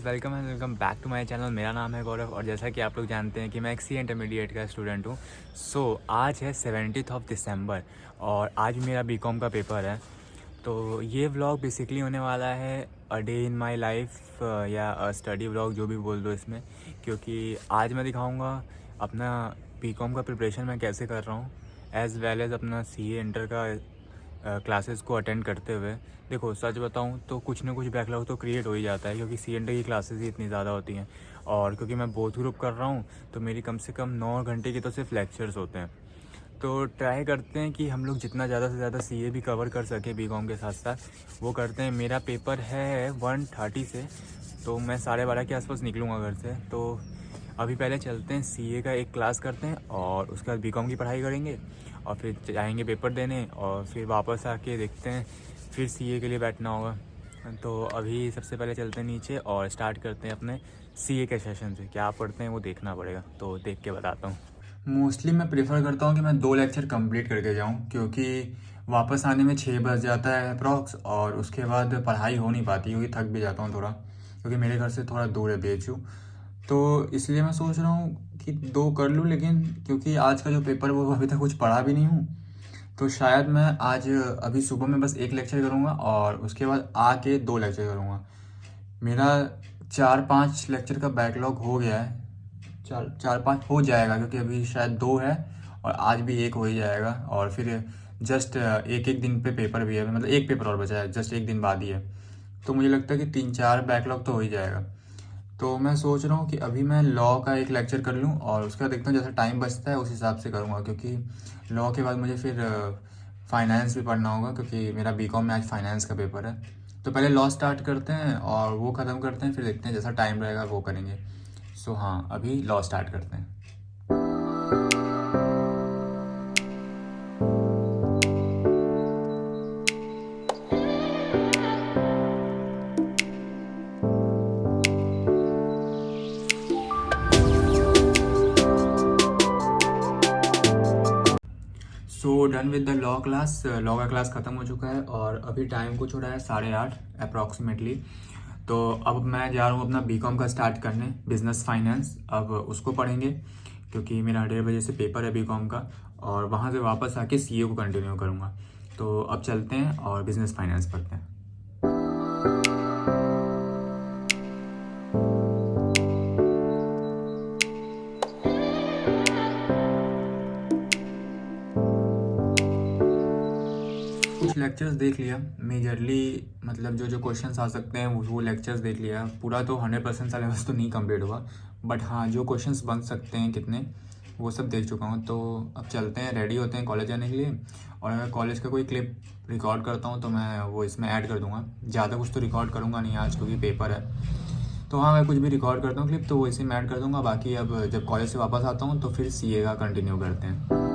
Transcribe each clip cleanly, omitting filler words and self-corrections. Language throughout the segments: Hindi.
Welcome and welcome back to my channel. मेरा नाम है गौरव और जैसा कि आप लोग जानते हैं कि मैं एक सी इंटरमीडिएट का स्टूडेंट हूँ। आज है 17 दिसंबर और आज मेरा बीकॉम का पेपर है। तो ये व्लॉग बेसिकली होने वाला है a day in my life या स्टडी व्लॉग, जो भी बोल दो इसमें, क्योंकि आज मैं दिखाऊँगा अपना बीकॉम का प्रिपरेशन मैं कैसे कर रहा हूँ, एज़ वेल एज़ अपना सी इंटर का क्लासेस को अटेंड करते हुए। देखो, सच बताऊं तो कुछ ना कुछ बैकलॉग तो क्रिएट हो ही जाता है, क्योंकि सी एंड की क्लासेस ही इतनी ज़्यादा होती हैं और क्योंकि मैं बोथ ग्रुप कर रहा हूं तो मेरी कम से कम 9 घंटे की तो सिर्फ लेक्चर्स होते हैं। तो ट्राई करते हैं कि हम लोग जितना ज़्यादा से ज़्यादा सी भी कवर कर सके बीकॉम के साथ साथ वो करते हैं। मेरा पेपर है 1:30 से, तो मैं 12:30 के आसपास निकलूँगा घर से। तो अभी पहले चलते हैं, सीए का एक क्लास करते हैं और उसके बाद बीकॉम की पढ़ाई करेंगे और फिर जाएंगे पेपर देने और फिर वापस आके देखते हैं, फिर सीए के लिए बैठना होगा। तो अभी सबसे पहले चलते हैं नीचे और स्टार्ट करते हैं अपने सीए के सेशन से। क्या पढ़ते हैं वो देखना पड़ेगा, तो देख के बताता हूँ। मोस्टली मैं प्रेफर करता हूँ कि मैं 2 लेक्चर कंप्लीट करके जाऊँ, क्योंकि वापस आने में 6 बज जाता है अप्रॉक्स और उसके बाद पढ़ाई हो नहीं पाती, क्योंकि थक भी जाता हूँ थोड़ा, क्योंकि मेरे घर से थोड़ा दूर है BHU। तो इसलिए मैं सोच रहा हूँ कि 2 कर लूँ, लेकिन क्योंकि आज का जो पेपर है वो अभी तक कुछ पढ़ा भी नहीं हूँ, तो शायद मैं आज अभी सुबह में बस 1 लेक्चर करूँगा और उसके बाद आके 2 लेक्चर करूँगा। मेरा 4-5 लेक्चर का बैकलॉग हो गया है, 4-5 हो जाएगा, क्योंकि अभी शायद 2 है और आज भी 1 हो ही जाएगा और फिर जस्ट एक एक दिन पे पेपर भी है, मतलब एक पेपर और बचा है, जस्ट एक दिन बाद ही है। तो मुझे लगता है कि 3-4 बैकलॉग तो हो ही जाएगा। तो मैं सोच रहा हूँ कि अभी मैं लॉ का एक लेक्चर कर लूँ और उसके बाद देखता हूँ जैसा टाइम बचता है उस हिसाब से करूँगा, क्योंकि लॉ के बाद मुझे फिर फाइनेंस भी पढ़ना होगा, क्योंकि मेरा बीकॉम में आज फाइनेंस का पेपर है। तो पहले लॉ स्टार्ट करते हैं और वो ख़त्म करते हैं, फिर देखते हैं जैसा टाइम रहेगा वो करेंगे। हाँ, अभी लॉ स्टार्ट करते हैं। Done with the law class. Law का क्लास ख़त्म हो चुका है और अभी टाइम कुछ हो रहा है 8:30 अप्रॉक्सीमेटली। तो अब मैं जा रहा हूँ अपना बीकॉम का स्टार्ट करने, बिजनेस फाइनेंस। अब उसको पढ़ेंगे क्योंकि मेरा 1:30 बजे से पेपर है बीकॉम का और वहाँ से वापस आके सीए को कंटिन्यू करूँगा। तो अब चलते हैं और बिजनेस फाइनेंस पढ़ते हैं। कुछ लेक्चर्स देख लिया मेजरली, मतलब जो जो क्वेश्चंस आ सकते हैं वो लेक्चर्स देख लिया। पूरा तो 100% सिलेबस तो नहीं कंप्लीट हुआ, बट हाँ, जो क्वेश्चंस बन सकते हैं कितने वो सब देख चुका हूँ। तो अब चलते हैं, रेडी होते हैं कॉलेज जाने के लिए। और अगर कॉलेज का कोई क्लिप रिकॉर्ड करता हूँ तो मैं वो इसमें ऐड कर दूँगा। ज़्यादा कुछ तो रिकॉर्ड करूँगा नहीं आज, क्योंकि पेपर है। तो हाँ, मैं कुछ भी रिकॉर्ड करता हूँ क्लिप तो वो इसी में ऐड कर दूँगा। बाकी अब जब कॉलेज से वापस आता हूँ तो फिर सीए का कंटिन्यू करते हैं।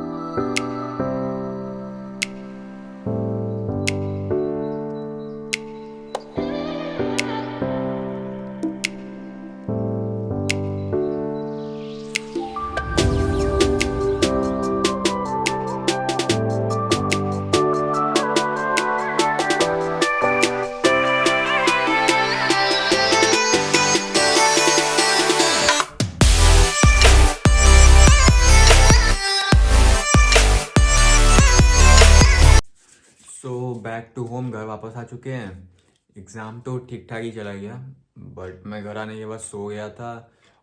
बैक टू होम, घर वापस आ चुके हैं। एग्ज़ाम तो ठीक ठाक ही चला गया, बट मैं घर आने के बाद सो गया था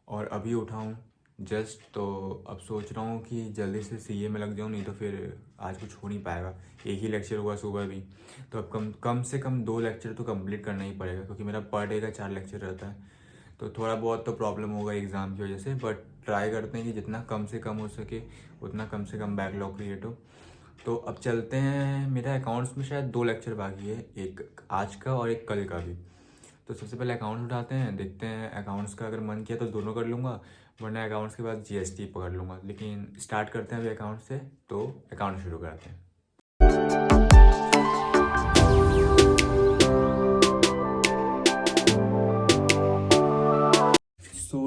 और अभी उठा हूँ जस्ट। तो अब सोच रहा हूँ कि जल्दी से सीए में लग जाऊँ, नहीं तो फिर आज कुछ हो नहीं पाएगा। एक ही लेक्चर हुआ सुबह भी, तो अब कम से कम 2 लेक्चर तो कंप्लीट करना ही पड़ेगा, क्योंकि मेरा पर डे का 4 लेक्चर रहता है। तो थोड़ा बहुत तो प्रॉब्लम होगा एग्ज़ाम की वजह से, बट ट्राई करते हैं कि जितना कम से कम हो सके उतना कम से कम बैकलॉग क्रिएट हो। तो अब चलते हैं, मेरा अकाउंट्स में शायद 2 लेक्चर बाकी है, एक आज का और एक कल का भी। तो सबसे पहले अकाउंट्स उठाते हैं, देखते हैं अकाउंट्स का अगर मन किया तो दोनों कर लूँगा, वरना अकाउंट्स के बाद जीएसटी पकड़ लूँगा। लेकिन स्टार्ट करते हैं अभी अकाउंट से, तो अकाउंट शुरू करते हैं।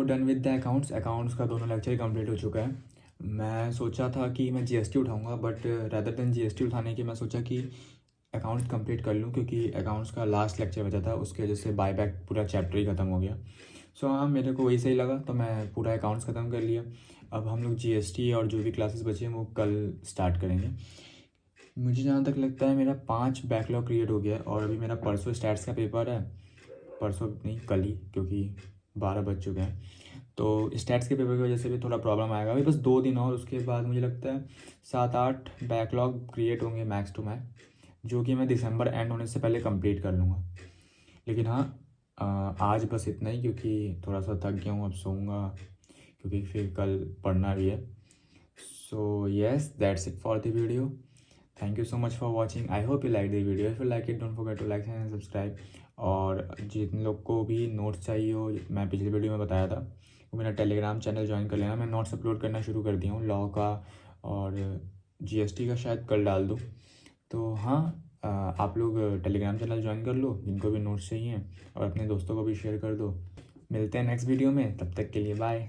डन विद द अकाउंट्स का दोनों लेक्चर कंप्लीट हो चुका है। मैं सोचा था कि मैं जीएसटी उठाऊंगा, बट रदर देन जीएसटी उठाने की मैं सोचा कि अकाउंट्स कंप्लीट कर लूँ, क्योंकि अकाउंट्स का लास्ट लेक्चर बचा था, उसके वजह से बायबैक पूरा चैप्टर ही ख़त्म हो गया। सो हाँ, मेरे को वही सही लगा तो मैं पूरा अकाउंट्स ख़त्म कर लिया। अब हम लोग जीएसटी और जो भी क्लासेस बचे हैं वो कल स्टार्ट करेंगे। मुझे जहाँ तक लगता है मेरा 5 बैकलॉग क्रिएट हो गया है और अभी मेरा परसों स्टैट्स का पेपर है। परसों नहीं, कल ही, क्योंकि 12 बज चुके हैं। तो स्टैट्स के पेपर की वजह से भी थोड़ा प्रॉब्लम आएगा। अभी बस 2 दिन और उसके बाद मुझे लगता है 7-8 बैकलॉग क्रिएट होंगे मैक्स टू मैक्स, जो कि मैं दिसंबर एंड होने से पहले कंप्लीट कर लूँगा। लेकिन हाँ, आज बस इतना ही, क्योंकि थोड़ा सा थक गया हूँ। अब सोऊंगा क्योंकि फिर कल पढ़ना भी है। So yes, that's it for the video. Thank you so much for watching. I hope you like the video. If you like it, don't forget to like and subscribe. और जिन लोग को भी नोट्स चाहिए हो, मैं पिछले वीडियो में बताया था, वो मेरा टेलीग्राम चैनल ज्वाइन कर लेना। मैं नोट्स अपलोड करना शुरू कर दिया हूँ, लॉ का और जीएसटी का शायद कल डाल दूँ। तो हाँ, आप लोग टेलीग्राम चैनल ज्वाइन कर लो जिनको भी नोट्स चाहिए, और अपने दोस्तों को भी शेयर कर दो। मिलते हैं नेक्स्ट वीडियो में, तब तक के लिए बाय।